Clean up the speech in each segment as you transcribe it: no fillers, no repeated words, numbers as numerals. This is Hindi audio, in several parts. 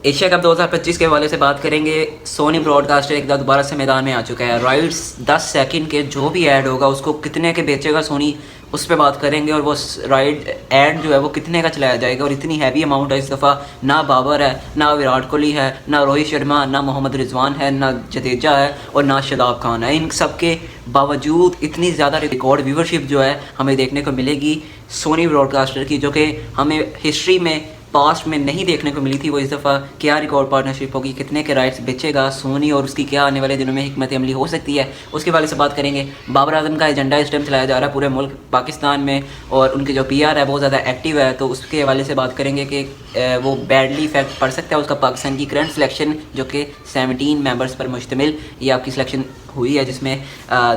एशिया कप 2025 के हवाले से बात करेंगे। सोनी ब्रॉडकास्टर एक दोबारा से मैदान में आ चुका है। राइट्स 10 सेकंड के जो भी ऐड होगा उसको कितने के बेचेगा सोनी, उस पर बात करेंगे। और वो राइट ऐड जो है वो कितने का चलाया जाएगा। और इतनी हैवी अमाउंट है इस दफ़ा, ना बाबर है, ना विराट कोहली है, ना रोहित शर्मा, ना मोहम्मद रिजवान है, ना जडेजा है और ना शादाब खान है। इन सब के बावजूद इतनी ज़्यादा रिकॉर्ड व्यूवरशिप जो है हमें देखने को मिलेगी सोनी ब्रॉडकास्टर की, जो कि हमें हिस्ट्री में पास्ट में नहीं देखने को मिली थी। वो इस दफ़ा क्या रिकॉर्ड पार्टनरशिप होगी, कितने के राइट्स बेचेगा सोनी और उसकी क्या आने वाले दिनों में हिकमत अमली हो सकती है, उसके बारे से बात करेंगे। बाबर आजम का एजेंडा इस टाइम चलाया जा रहा है पूरे मुल्क पाकिस्तान में और उनकी जो PR है बहुत ज़्यादा एक्टिव है, तो उसके हवाले से बात करेंगे कि वो बैडली इफेक्ट पड़ सकता है उसका पाकिस्तान की करंट सिलेक्शन जो कि 17 मेंबर्स पर मुश्तमिल ये आपकी सिलेक्शन हुई है, जिसमें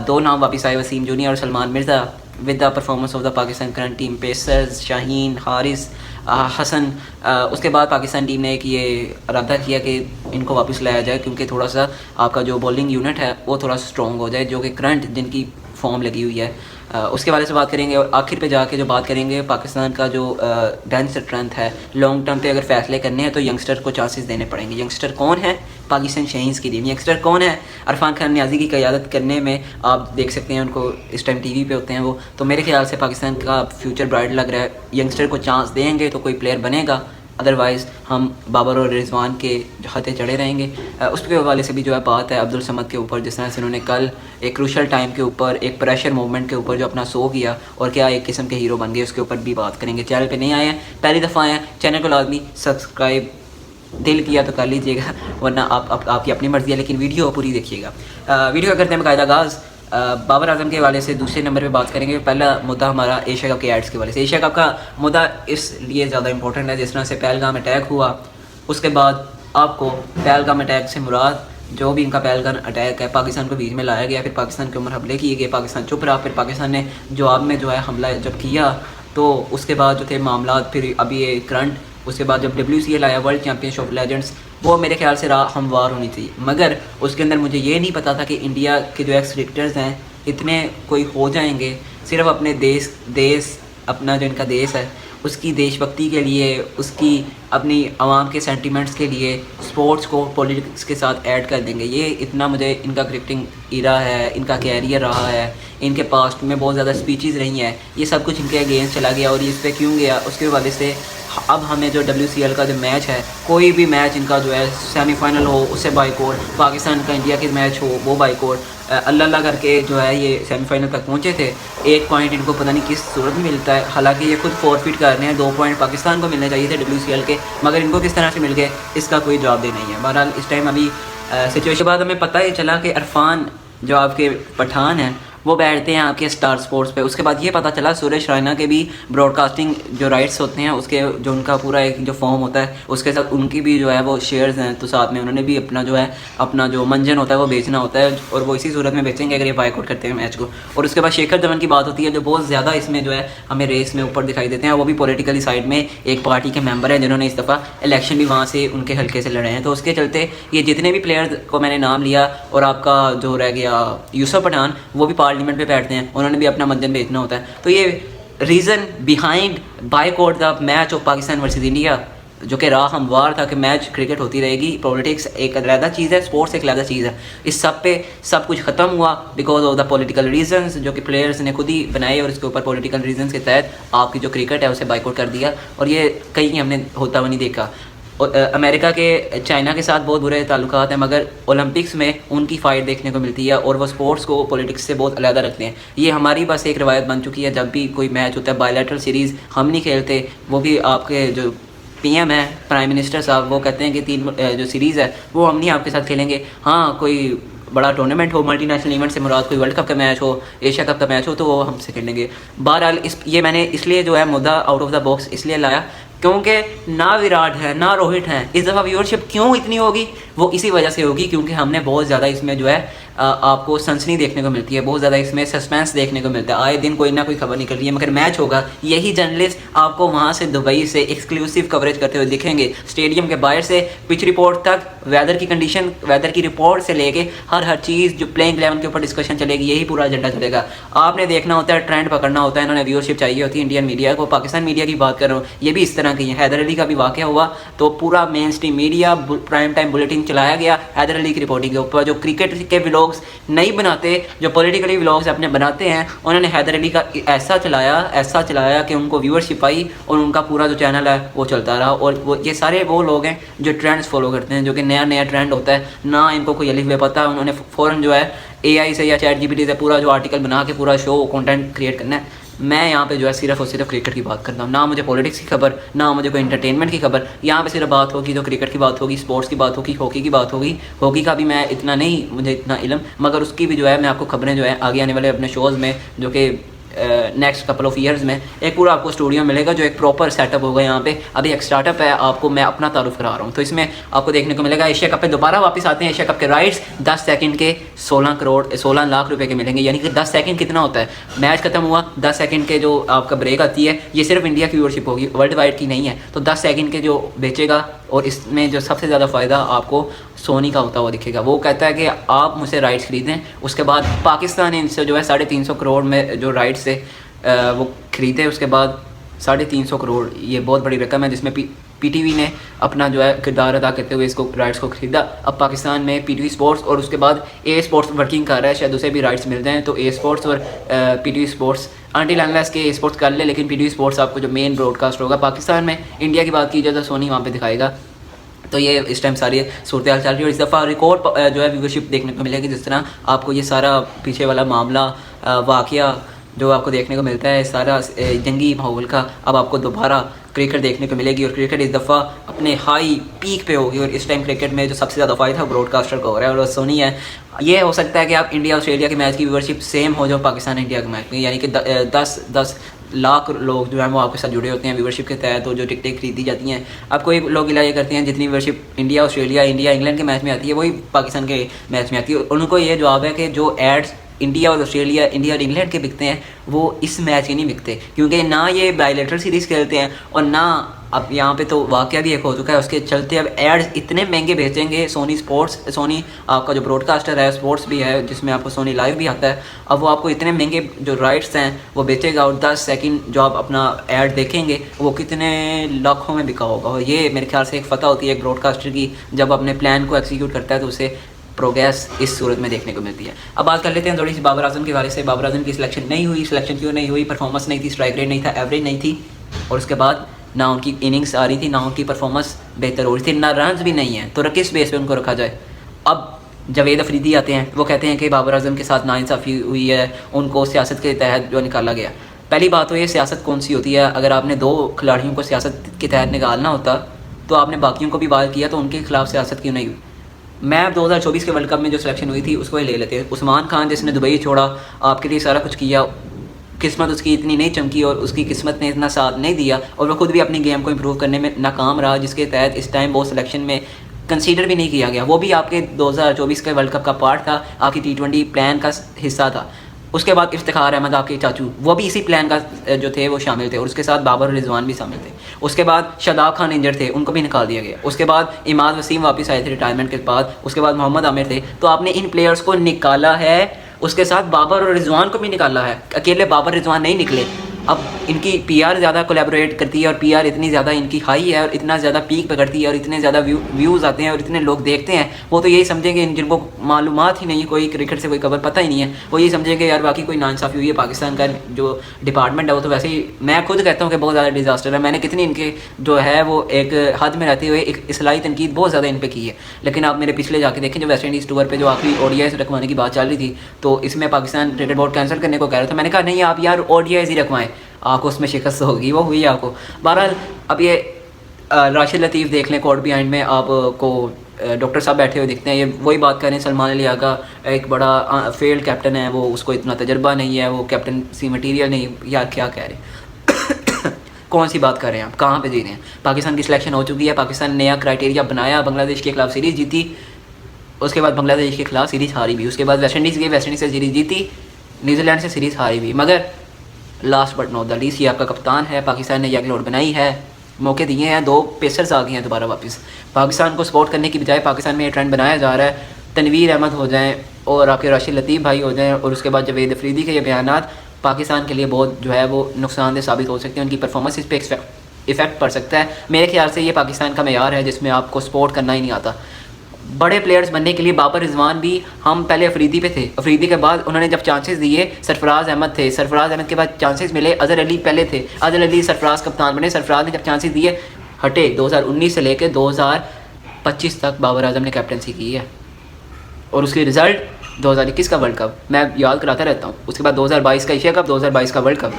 2 नाम वापस आए, वसीम जूनियर और Salman Mirza. With the performance of the Pakistan current team, pacers Shaheen, Haris, Hasan. उसके बाद पाकिस्तान टीम ने एक ये इरादा किया कि इनको वापस लाया जाए क्योंकि थोड़ा सा आपका जो बॉलिंग यूनिट है वो थोड़ा सा स्ट्रॉन्ग हो जाए, जो कि करंट जिनकी फॉर्म लगी हुई है। उसके बारे से बात करेंगे और आखिर पे जाके जो बात करेंगे पाकिस्तान का जो बेंच स्ट्रेंथ है, लॉन्ग टर्म पे अगर फैसले करने हैं तो यंगस्टर को चांसेस देने पड़ेंगे। यंगस्टर कौन है पाकिस्तान शाहीन्स की टीम? यंगस्टर कौन है? इरफान खान नियाज़ी की क़यादत करने में आप देख सकते हैं उनको इस टाइम TV पे होते हैं वो, तो मेरे ख्याल से पाकिस्तान का फ्यूचर ब्राइट लग रहा है। यंगस्टर को चांस देंगे तो कोई प्लेयर बनेगा, अदरवाइज़ हम बाबर और रिजवान के हाथे चढ़े रहेंगे। उसके हवाले से भी जो है बात है अब्दुल समद के ऊपर, जिस तरह से उन्होंने कल एक क्रूशल टाइम के ऊपर, एक प्रेशर मूवमेंट के ऊपर जो अपना शो किया और क्या एक किस्म के हीरो बन गए, उसके ऊपर भी बात करेंगे। चैनल पे नहीं आए हैं, पहली दफ़ा आए हैं, चैनल को लाजमी सब्सक्राइब दिल किया तो कर लीजिएगा, वरना आपकी अपनी मर्ज़ी है, लेकिन वीडियो पूरी देखिएगा। वीडियो का करते हैं बाकायदा आगाज़। बाबर आजम के हवाले से दूसरे नंबर पे बात करेंगे। पहला मुद्दा हमारा एशिया कप के एड्स के हवाले से। एशिया कप का मुद्दा इसलिए ज़्यादा इंपॉर्टेंट है, जिस तरह से पहलगाम अटैक हुआ, उसके बाद आपको पहलगाम अटैक से मुराद जो भी इनका पहलगाम अटैक है, पाकिस्तान को बीच में लाया गया, फिर पाकिस्तान के ऊपर हमले किए गए, पाकिस्तान चुप रहा, फिर पाकिस्तान ने जवाब में जो है हमला जब किया तो उसके बाद जो थे मामला, फिर अभी ये करंट, उसके बाद जब WCL आया, वर्ल्ड चैम्पियनशिप ऑफ लेजेंड्स, वो मेरे ख्याल से राह हमवार होनी थी। मगर उसके अंदर मुझे ये नहीं पता था कि इंडिया के जो एक्स क्रिकेटर्स हैं इतने कोई हो जाएंगे सिर्फ अपने देश अपना जो इनका देश है उसकी देशभक्ति के लिए, उसकी अपनी आवाम के सेंटिमेंट्स के लिए स्पोर्ट्स को पॉलिटिक्स के साथ ऐड कर देंगे। ये इतना मुझे इनका क्रिकेटिंग इरा है, इनका कैरियर रहा है, इनके पास्ट में बहुत ज़्यादा स्पीचेस रही हैं, ये सब कुछ इनके अगेंस्ट चला गया और ये इस पर क्यों गया, उसके हवाले से अब हमें जो WCL का जो मैच है, कोई भी मैच इनका जो है सेमीफाइनल हो उससे बाइकआउट, पाकिस्तान का इंडिया के मैच हो वो बाइकआउट, अल्लाह करके जो है ये सेमीफाइनल तक पहुंचे थे। 1 पॉइंट इनको पता नहीं किस सूरत में मिलता है, हालांकि ये खुद फॉरफिट कर रहे हैं। 2 पॉइंट पाकिस्तान को मिलने चाहिए थे WCL के, मगर इनको किस तरह से मिल गए इसका कोई जवाब दे नहीं है। बहरहाल इस टाइम अभी सिचुएशन के बाद हमें पता ही चला कि इरफान जो आपके पठान हैं वो बैठते हैं आपके स्टार स्पोर्ट्स पे। उसके बाद ये पता चला सुरेश रैना के भी ब्रॉडकास्टिंग जो राइट्स होते हैं उसके जो उनका पूरा एक जो फॉर्म होता है उसके साथ उनकी भी जो है वो शेयर्स हैं, तो साथ में उन्होंने भी अपना जो है अपना जो मंजन होता है वो बेचना होता है और वो इसी सूरत में बेचेंगे अगर ये बाइकआउट करते हैं मैच को। और उसके बाद शेखर धवन की बात होती है जो बहुत ज़्यादा इसमें जो है हमें रेस में ऊपर दिखाई देते हैं। वो भी पॉलिटिकली साइड में एक पार्टी के मेम्बर हैं जिन्होंने इस दफ़ा इलेक्शन भी वहाँ से उनके हल्के से लड़े हैं। तो उसके चलते ये जितने भी प्लेयर्स को मैंने नाम लिया और आपका जो रह गया यूसुफ पठान, वो भी पार्लियामेंट पे बैठते हैं, उन्होंने भी अपना मंजन बेचना होता है। तो ये reason behind boycott the match of Pakistan versus India, जो कि राह हमवार था कि मैच क्रिकेट होती रहेगी, पॉलिटिक्स एक अलग चीज़ है, स्पोर्ट्स एक अलग चीज़ है। इस सब पे सब कुछ ख़त्म हुआ because of the political reasons जो कि प्लेयर्स ने खुद ही बनाए और इसके ऊपर पॉलिटिकल रीजंस के तहत आपकी जो क्रिकेट है उसे बाइकआउट कर दिया और ये कहीं हमने होता हुआ नहीं देखा। और अमेरिका के चाइना के साथ बहुत बुरे ताल्लुकात हैं, मगर ओलंपिक्स में उनकी फ़ाइट देखने को मिलती है और वो स्पोर्ट्स को पॉलिटिक्स से बहुत अलग रखते हैं। ये हमारी बस एक रवायत बन चुकी है, जब भी कोई मैच होता है बायलैटरल सीरीज़ हम नहीं खेलते, वो भी आपके जो PM है प्राइम मिनिस्टर साहब वो कहते हैं कि 3 जो सीरीज़ है वो हम नहीं आपके साथ खेलेंगे। हाँ, कोई बड़ा टूर्नामेंट हो, मल्टीनेशनल इवेंट से मुराद कोई वर्ल्ड कप का मैच हो, एशिया कप का मैच हो, तो वो हमसे खेलेंगे। बहरहाल ये मैंने इसलिए जो है मुद्दा आउट ऑफ द बॉक्स इसलिए लाया क्योंकि ना विराट है ना रोहित है। इस दफ़ा व्यूअरशिप क्यों इतनी होगी, वो इसी वजह से होगी क्योंकि हमने बहुत ज़्यादा इसमें जो है आपको सनसनी देखने को मिलती है, बहुत ज़्यादा इसमें सस्पेंस देखने को मिलता है। आए दिन कोई ना कोई खबर निकल रही है, मगर मैच होगा यही जर्नलिस्ट आपको वहाँ से दुबई से एक्सक्लूसिव कवरेज करते हुए दिखेंगे, स्टेडियम के बाहर से पिच रिपोर्ट तक, वेदर की कंडीशन, वेदर की रिपोर्ट से लेके हर चीज़ जो प्लेइंग 11 के ऊपर डिस्कशन चलेगी, यही पूरा एजेंडा चलेगा। आपने देखना होता है, ट्रेंड पकड़ना होता है, इन्होंने व्यूअरशिप चाहिए होती है इंडियन मीडिया को। पाकिस्तान मीडिया की बात कर रहा हूँ, ये भी इस तरह गई हैं। हैदर अली का भी वाक़या हुआ तो पूरा main stream media prime time bulletin चलाया गया हैदर अली की रिपोर्टिंग के ऊपर। जो क्रिकेट के व्लॉग्स नहीं बनाते, जो पॉलिटिकली व्लॉग्स अपने बनाते हैं, उन्होंने हैदर अली का ऐसा चलाया कि उनको व्यूअरशिप आई और उनका पूरा जो चैनल है वो चलता रहा। और वो ये सारे वो लोग हैं जो ट्रेंड्स फॉलो करते हैं, जो कि नया ट्रेंड होता है ना इनको कोई अलिफ बे पता है, उन्होंने फ़ौरन जो है AI से या ChatGPT से पूरा जो आर्टिकल बना के पूरा शो कंटेंट क्रिएट करना है। मैं यहाँ पे जो है सिर्फ और सिर्फ क्रिकेट की बात करता हूँ, ना मुझे पॉलिटिक्स की खबर, ना मुझे कोई एंटरटेनमेंट की खबर। यहाँ पे सिर्फ बात होगी तो क्रिकेट की बात होगी, स्पोर्ट्स की बात होगी, हॉकी की बात होगी। हॉकी का भी मैं इतना नहीं, मुझे इतना इल्म, मगर उसकी भी जो है मैं आपको खबरें जो है आगे आने वाले अपने शोज़ में, जो कि नेक्स्ट कपल ऑफ ईयर्स में एक पूरा आपको स्टूडियो मिलेगा जो एक प्रॉपर सेटअप होगा। यहाँ पे अभी एक स्टार्टअप है, आपको मैं अपना तारुफ करा रहा हूँ। तो इसमें आपको देखने को मिलेगा एशिया कप पे दोबारा वापस आते हैं। एशिया कप के राइट्स 10 सेकंड के 16 लाख रुपए के मिलेंगे। यानी कि 10 सेकंड कितना होता है, मैच खत्म हुआ 10 सेकंड के जो आपका ब्रेक आती है, ये सिर्फ इंडिया की व्यूअरशिप होगी, वर्ल्ड वाइड की नहीं है। तो 10 सेकंड के जो बेचेगा और इसमें जो सबसे ज़्यादा फ़ायदा आपको सोनी का होता हुआ दिखेगा। वो कहता है कि आप मुझसे राइट्स खरीदें, उसके बाद पाकिस्तान इनसे जो है 350 करोड़ में जो राइट्स से वो ख़रीदे, उसके बाद 350 करोड़, ये बहुत बड़ी रकम है जिसमें PTV ने अपना जो है किरदार अदा करते हुए इसको राइट्स को ख़रीदा। अब पाकिस्तान में PTV स्पोर्ट्स और उसके बाद A स्पोर्ट्स वर्किंग कर रहा है, शायद उसे भी राइट्स मिल जाएँ। तो A स्पोर्ट्स और PTV स्पोर्ट्स अनटिल अनलेस के A स्पोर्ट्स कर ले, लेकिन PTV स्पोर्ट्स आपको जो मेन ब्रॉडकास्ट होगा पाकिस्तान में, इंडिया की बात की जाए तो सोनी वहाँ पर दिखाएगा। तो ये इस टाइम सारी सूरत हाल चल रही है और इस दफ़ा रिकॉर्ड जो है व्यूअरशिप देखने को मिलेगी। जिस तरह आपको ये सारा पीछे वाला मामला वाक़या जो आपको देखने को मिलता है, सारा जंगी माहौल का, अब आपको दोबारा क्रिकेट देखने को मिलेगी और क्रिकेट इस दफ़ा अपने हाई पीक पे होगी। और इस टाइम क्रिकेट में जो सबसे ज़्यादा फ़ायदा ब्रॉडकास्टर का हो रहा है और सोनी है। ये हो सकता है कि आप इंडिया ऑस्ट्रेलिया के मैच की व्यूअरशिप सेम हो जाओ पाकिस्तान इंडिया के मैच में, यानी कि 10 लाख लोग जो है वो आपके साथ जुड़े होते हैं व्यूअरशिप के तहत, तो जो टिकटें खरीदी जाती हैं। अब कोई लोग इलाज करते हैं जितनी viewership India Australia, India England के मैच में आती है वही पाकिस्तान के मैच में आती है। उनको ये जवाब है कि जो एड्स इंडिया और ऑस्ट्रेलिया, इंडिया और इंग्लैंड के बिकते हैं वो इस मैच के नहीं बिकते, क्योंकि ना ये बायलैटरल सीरीज़ खेलते हैं और ना अब यहाँ पे तो वाक़या भी एक हो चुका है उसके चलते अब एड्स इतने महंगे बेचेंगे। सोनी स्पोर्ट्स, सोनी आपका जो ब्रॉडकास्टर है, स्पोर्ट्स भी है जिसमें आपको सोनी लाइव भी आता है, अब वो आपको इतने महंगे जो राइट्स हैं वो बेचेगा और 10 सेकंड जो आप अपना ऐड देखेंगे वो कितने लाखों में बिका होगा। और ये मेरे ख्याल से एक फ़तह होती है एक ब्रॉडकास्टर की, जब अपने प्लान को एक्सिक्यूट करता है तो उसे प्रोग्रेस इस सूरत में देखने को मिलती है। अब बात कर लेते हैं थोड़ी सी बाबर आजम के बारे से। बाबर आजम की सिलेक्शन नहीं हुई, सिलेक्शन क्यों नहीं हुई? परफॉर्मेंस नहीं थी, स्ट्राइक रेट नहीं था, एवरेज नहीं थी, और उसके बाद ना उनकी इनिंग्स आ रही थी, ना उनकी परफॉर्मेंस बेहतर हो रही थी, ना रन्स भी नहीं है। तो किस बेस पे उनको रखा जाए? अब जावेद अफरीदी आते हैं, वो कहते हैं कि बाबर आजम के साथ नाइंसाफ़ी हुई है, उनको सियासत के तहत जो निकाला गया। पहली बात तो ये सियासत कौन सी होती है? अगर आपने 2 खिलाड़ियों को सियासत के तहत निकालना होता तो आपने बाकियों को भी बाहर किया, तो उनके खिलाफ सियासत क्यों नहीं हुई? मैं 2024 के वर्ल्ड कप में जो सिलेक्शन हुई थी उसको ही ले लेते हैं। उस्मान खान जिसने दुबई छोड़ा, आपके लिए सारा कुछ किया, किस्मत उसकी इतनी नहीं चमकी और उसकी किस्मत ने इतना साथ नहीं दिया और वो खुद भी अपनी गेम को इम्प्रूव करने में नाकाम रहा, जिसके तहत इस टाइम वो सिलेक्शन में कंसीडर भी नहीं किया गया। वो भी आपके 2024 के वर्ल्ड कप का पार्ट था, आपकी T20 प्लान का हिस्सा था। उसके बाद इफ्तिखार अहमद आपके चाचू, वो भी इसी प्लान का जो थे वो शामिल थे, और उसके साथ बाबर रिजवान भी शामिल थे। उसके बाद शादाब खान इंजर्ड थे, उनको भी निकाल दिया गया। उसके बाद इमाद वसीम वापस आए थे रिटायरमेंट के बाद। उसके बाद मोहम्मद आमिर थे। तो आपने इन प्लेयर्स को निकाला है, उसके साथ बाबर और रिजवान को भी निकाला है। अकेले बाबर रिजवान नहीं निकले। अब इनकी PR ज़्यादा कोलैबोरेट करती है और PR इतनी ज़्यादा इनकी हाई है और इतना ज़्यादा पीक पे करती है और इतने ज़्यादा व्यूज़ आते हैं और इतने लोग देखते हैं, वो तो यही समझेंगे, जिनको मालूमात ही नहीं है, कोई क्रिकेट से कोई खबर पता ही नहीं है, वो यही समझेंगे यार बाकी कोई नाइंसाफ़ी हुई है। पाकिस्तान का जो डिपार्टमेंट है वो तो वैसे ही, मैं खुद कहता हूँ कि बहुत ज़्यादा डिज़ास्टर है। मैंने कितनी इनके जो है वो एक हद में रहते हुए एक इस्लाही तनकीद बहुत ज़्यादा इन पर की है। लेकिन आप मेरे पिछले जाके देखें, जो वेस्ट इंडीज़ टूर पर जो आखिरी ODIs रखवाने की बात चल रही थी, तो इसमें पाकिस्तान क्रिकेट बोर्ड कैंसिल करने को कह रहा था। मैंने कहा नहीं, आप यार ODIs ही रखवाएं, आपको उसमें शिकस्त होगी, वो हुई आपको। बहरहाल अब ये राशिद लतीफ़ देख लें, कोर्ट बिहाइंड में आपको डॉक्टर साहब बैठे हुए दिखते हैं। ये वही बात करें, सलमान अली आगा एक बड़ा फेल्ड कैप्टन है, वो उसको इतना तजर्बा नहीं है, वो कैप्टन सी मटीरियल नहीं। यार क्या कह रहे कौन सी बात कर रहे हैं आप? कहाँ पे जी रहे हैं? पाकिस्तान की सिलेक्शन हो चुकी है, पाकिस्तान ने नया क्राइटेरिया बनाया, बांग्लादेश के खिलाफ सीरीज़ जीती, उसके बाद बांग्लादेश के खिलाफ सीरीज़ हारी भी, उसके बाद वेस्ट इंडीज़ गई, वेस्ट इंडीज़ से सीरीज़ जीती, न्यूजीलैंड से सीरीज़ हारी भी। मगर last but not the least, ये आपका कप्तान है, पाकिस्तान ने यह लोड बनाई है, मौके दिए हैं, 2 पेसर्स आ गए हैं दोबारा वापस। पाकिस्तान को सपोर्ट करने की बजाय पाकिस्तान में ये ट्रेंड बनाया जा रहा है, तनवीर अहमद हो जाएं और आपके राशिद लतीफ़ भाई हो जाएं, और उसके बाद जावेद अफरीदी के ये बयानात पाकिस्तान के लिए बहुत जो है वो नुकसानदेह साबित हो सकते हैं। उनकी परफॉर्मेंस पे इफ़ेक्ट पड़ सकता है। मेरे ख्याल से ये पाकिस्तान का मेयार है जिसमें आपको स्पोर्ट करना ही नहीं आता। बड़े प्लेयर्स बनने के लिए बाबर रिजवान भी, हम पहले अफरीदी पे थे, अफरीदी के बाद उन्होंने जब चांसेस दिए सरफराज अहमद थे, सरफराज अहमद के बाद चांसेस मिले, अजहर अली पहले थे, अजहर अली सरफराज कप्तान बने, सरफराज ने जब चांसेस दिए हटे। 2019 से लेकर 2025 तक बाबर आजम ने कैप्टनसी की है और उसके रिज़ल्ट 2021 का वर्ल्ड कप मैं याद कराता रहता हूँ। उसके बाद 2022 का एशिया कप, 2022 का वर्ल्ड कप,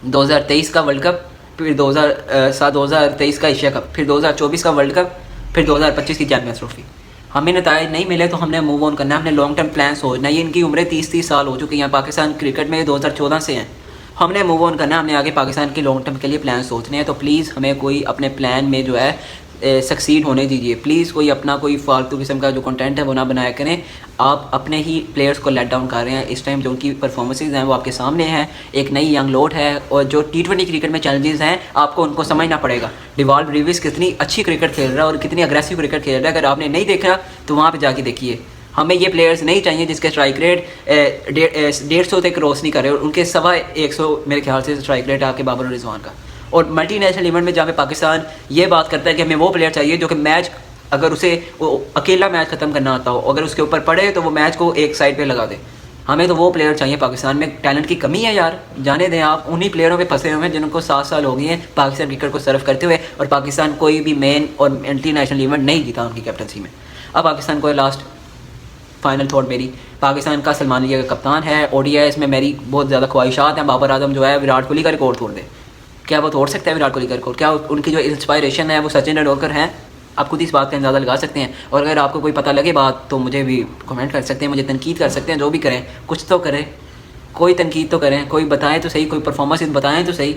2023 का वर्ल्ड कप, फिर 2023 का एशिया कप, फिर 2024 का वर्ल्ड कप, फिर 2025 की चैम्पियंस ट्रॉफी। हमें नताइज नहीं मिले तो हमने मूव ऑन करना है, हमने लॉन्ग टर्म प्लान सोचना है। ये इनकी उम्रें 30-30 साल हो चुकी हैं, पाकिस्तान क्रिकेट में 2014 से हैं। हमने मूव ऑन करना है, हमने आगे पाकिस्तान के लॉन्ग टर्म के लिए प्लान सोचने हैं। तो प्लीज़ हमें कोई अपने प्लान में जो है सक्सीड होने दीजिए। प्लीज़ कोई अपना कोई फालतू किस्म का जो कंटेंट है वो ना बनाया करें। आप अपने ही प्लेयर्स को लेट डाउन कर रहे हैं इस टाइम। जो उनकी परफॉर्मेंसेज हैं वो आपके सामने हैं, एक नई यंग लोड है और जो T20 क्रिकेट में चैलेंजेस हैं आपको उनको समझना पड़ेगा। डिवाल्ड ब्रीविस कितनी अच्छी क्रिकेट खेल रहा है और कितनी अग्रेसिव क्रिकेट खेल रहा है। अगर आपने नहीं देखा तो वहाँ पर जाके देखिए। हमें ये प्लेयर्स नहीं चाहिए जिसके स्ट्राइक रेट 150 तक क्रॉस नहीं कर रहे और उनके 125 मेरे ख्याल से स्ट्राइक रेट आपके बाबर और रिजवान का। और मल्टी नेशनल इवेंट में जहाँ पे पाकिस्तान ये बात करता है कि हमें वो प्लेयर चाहिए जो कि मैच, अगर उसे वो अकेला मैच ख़त्म करना आता हो, अगर उसके ऊपर पड़े तो वो मैच को एक साइड पे लगा दे। हमें तो वो प्लेयर चाहिए। पाकिस्तान में टैलेंट की कमी है यार, जाने दें। आप उन्हीं प्लेयरों पे फंसे हुए हैं जिनको 7 साल हो गए हैं पाकिस्तान क्रिकेट को सर्व करते हुए और पाकिस्तान कोई भी मेन और मल्टी नेशनल इवेंट नहीं जीता उनकी कैप्टनसी में। अब पाकिस्तान को लास्ट फाइनल थॉट मेरी, पाकिस्तान का सलमान अली का कप्तान है, ODIs में मेरी बहुत ज़्यादा ख्वाहिशात हैं बाबर आजम जो है विराट कोहली का रिकॉर्ड तोड़ दे। क्या वो तोड़ सकता है विराट कोहली का रिकॉर्ड? क्या उनकी जो इंस्पायरेशन है वो सचिन तेंदुलकर हैं? आप खुद इस बात का अंदाज़ा लगा सकते हैं। और अगर आपको कोई पता लगे बात तो मुझे भी कमेंट कर सकते हैं, मुझे तनकीद कर सकते हैं। जो भी करें कुछ तो करें, कोई तनकीद तो करें, कोई बताएं तो सही, कोई परफॉर्मेंस बताएं तो सही।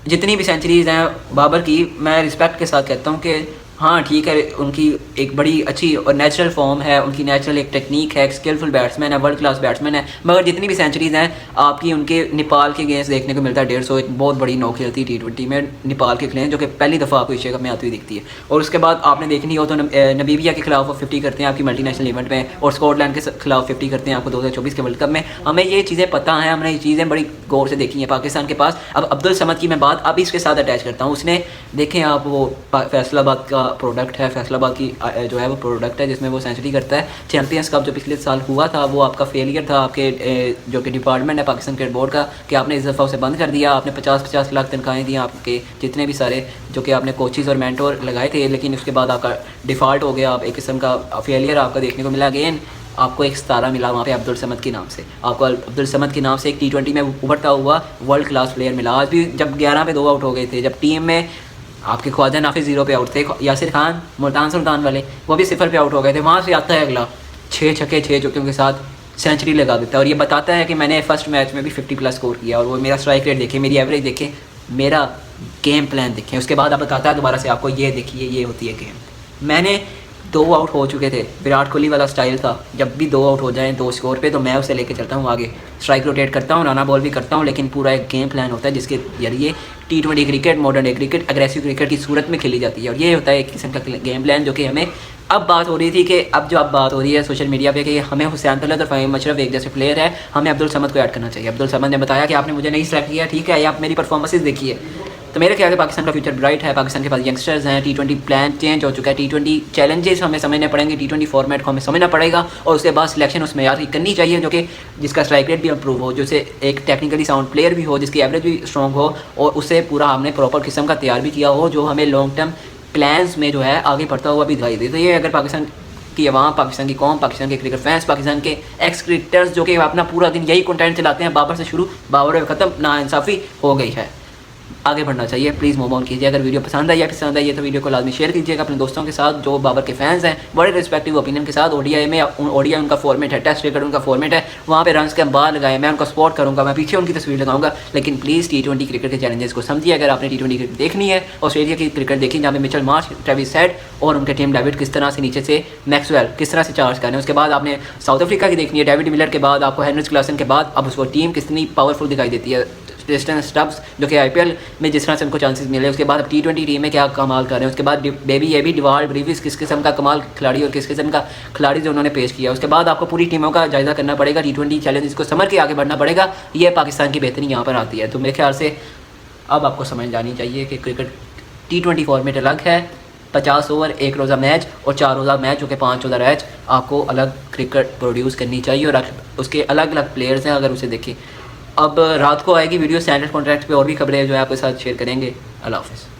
जितनी भी सेंचुरीज़ हैं बाबर की, मैं रिस्पेक्ट के साथ कहता हूँ कि हाँ ठीक है, उनकी एक बड़ी अच्छी और नेचुरल फॉर्म है, उनकी नेचुरल एक टेक्निक है, एक स्किलफुल बैट्समैन है, वर्ल्ड क्लास बैट्समैन है। मगर जितनी भी सेंचुरीज़ हैं आपकी उनके नेपाल के गेम्स देखने को मिलता है 150, एक बहुत बड़ी नौकरी होती है T20 में नेपाल के खिलाफ, जो कि पहली दफ़ा आपको एशिया कप में आती हुई दिखती है। और उसके बाद आपने देखनी हो तो नमीबिया के खिलाफ वो 50 करते हैं आपकी मल्टी नेशनल इवेंट में, और स्कॉटलैंड के खिलाफ 50 करते हैं आपको 2024 के वर्ल्ड कप में। हमें ये चीज़ें पता हैं, हमने ये चीज़ें बड़ी गौर से देखी हैं पाकिस्तान के पास। अब अब्दुल समद की मैं बात अब इसके साथ अटैच करता हूँ। उसने देखें आप, वो फैसलाबाद का प्रोडक्ट है, फैसलाबाद की जो है वो प्रोडक्ट है जिसमें वो सेंचुरी करता है। चैंपियंस कप जो पिछले साल हुआ था वो आपका फेलियर था आपके जो कि डिपार्टमेंट है पाकिस्तान क्रिकेट बोर्ड का, कि आपने इस दफ़ा उसे बंद कर दिया। आपने 50-50 लाख तनख्वाहें दी आपके जितने भी सारे जो कि आपने कोचेज़ और मेंटोर लगाए थे, लेकिन उसके बाद आपका डिफ़ॉल्ट हो गया। आप एक किस्म का फेलियर आपका देखने को मिला। अगेन आपको एक सितारा मिला वहाँ पे अब्दुल समद के नाम से, आपको अब्दुल समद के नाम से एक T20 में उभरता हुआ वर्ल्ड क्लास प्लेयर मिला। आज भी जब 11 पे 2 आउट हो गए थे, जब टीम में आपके ख्वाजा नाफिज 0 पे आउट थे, यासिर खान मुल्तान सुल्तान वाले वो भी 0 पे आउट हो गए थे, वहाँ से आता है अगला 6 छक्के 6 चौकों के साथ सेंचुरी लगा देता है। और ये बताता है कि मैंने फर्स्ट मैच में भी 50+ स्कोर किया। और वो मेरा स्ट्राइक रेट देखें, मेरी एवरेज देखें, मेरा गेम प्लान देखें। उसके बाद अब बताता है दोबारा से आपको, ये देखिए ये होती है गेम। मैंने 2 आउट हो चुके थे, विराट कोहली वाला स्टाइल था, जब भी 2 आउट हो जाएं 2 स्कोर पे तो मैं उसे लेके चलता हूँ आगे, स्ट्राइक रोटेट करता हूँ, राना बॉल भी करता हूँ, लेकिन पूरा एक गेम प्लान होता है जिसके जरिए T20 cricket, modern day cricket, aggressive cricket की सूरत में खेली जाती है। और ये होता है एक किस्म का गेम प्लान जो कि हमें अब बात हो रही थी कि अब जो अब बात हो रही है सोशल मीडिया पे कि हमें हुसैन तलत और फ़हीम अशरफ एक जैसे प्लेयर है, हमें अब्दुल समद को ऐड करना चाहिए। अब्दुल समद ने बताया कि आपने मुझे नहीं सेलेक्ट किया, ठीक है, आप मेरी परफॉर्मेंसेज देखिए। तो मेरे ख्याल से पाकिस्तान का फ्यूचर ब्राइट है। पाकिस्तान के पास यंगस्टर्स हैं, T20 प्लान चेंज हो चुका है, T20 चैलेंजेस हमें समझने पड़ेंगे, T20 फॉर्मेट को हमें समझना पड़ेगा और उसके बाद सिलेक्शन उसमें यार करनी चाहिए जो कि जिसका स्ट्राइक रेट भी अप्रूव हो, जिससे एक टेक्निकली साउंड प्लेयर भी हो, जिसकी एवरेज भी स्ट्रॉन्ग हो और उससे पूरा हमने प्रॉपर किस्म का तैयार भी किया हो जो हमें लॉन्ग टर्म प्लान्स में जो है आगे बढ़ता हुआ भी दिखाई दे। तो ये अगर पाकिस्तान की अवाम, पाकिस्तान की कौम, पाकिस्तान के क्रिकेट फैंस, पाकिस्तान के एक्स क्रिकेटर्स जो कि अपना पूरा दिन यही कंटेंट चलाते हैं, बाबर से शुरू बाबर पे ख़त्म, नाइंसाफ़ी हो गई है, आगे बढ़ना चाहिए। प्लीज़ मूव ऑन कीजिए। अगर वीडियो पसंद आई है तो वीडियो को लाजमी शेयर कीजिएगा अपने दोस्तों के साथ जो बाबर के फैंस हैं, बड़े रिस्पेक्टिव ओपिनियन के साथ। ODI में ODI उनका फॉर्मेट है, टेस्ट क्रिकेट उनका फॉर्मेट है, वहाँ पे रन्स के अंबार लगाए, मैं उनको सपोर्ट करूँगा, मैं पीछे उनकी तस्वीर लगाऊंगा। लेकिन प्लीज़ T20 क्रिकेट के चैलेंजेस को समझिए। अगर आपने T20 क्रिकेट देखनी है, ऑस्ट्रेलिया की क्रिकेट देखी जहाँ पे मिचेल मार्श, ट्रेविस हेड और उनके टीम डेविड किस तरह से नीचे से मैक्सवेल किस तरह से चार्ज कर रहे हैं, उसके बाद आपने साउथ अफ्रीका की देखनी है, डेविड मिलर के बाद आपको हेनरिच क्लासन के बाद अब उसको टीम कितनी पावरफुल दिखाई देती है। क्रिस्टन स्टब्स जो कि IPL में जिस तरह से उनको चांसेस मिले, उसके बाद अब T20 टीम में क्या कमाल कर रहे हैं, उसके बाद बेबी डिवाल्ड ब्रीविस किस किस्म का कमाल खिलाड़ी और किस किस्म का खिलाड़ी जो उन्होंने पेश किया। उसके बाद आपको पूरी टीमों का जायज़ा करना पड़ेगा, T20 चैलेंज को समझ के आगे बढ़ना पड़ेगा। ये पाकिस्तान की बेहतरी यहाँ पर आती है। तो मेरे ख्याल से अब आपको समझ जानी चाहिए कि क्रिकेट T20 फॉर्मेट अलग है, 50 ओवर, 1 रोज़ा मैच और 4 रोज़ा मैच, जो कि 5 रोज़ा मैच आपको अलग क्रिकेट प्रोड्यूस करनी चाहिए और उसके अलग अलग प्लेयर्स हैं अगर उसे देखें। अब रात को आएगी वीडियो स्टैंडर्ड कॉन्ट्रैक्ट पे और भी खबरें जो है आपके साथ शेयर करेंगे। अल्लाह हाफ़िज़।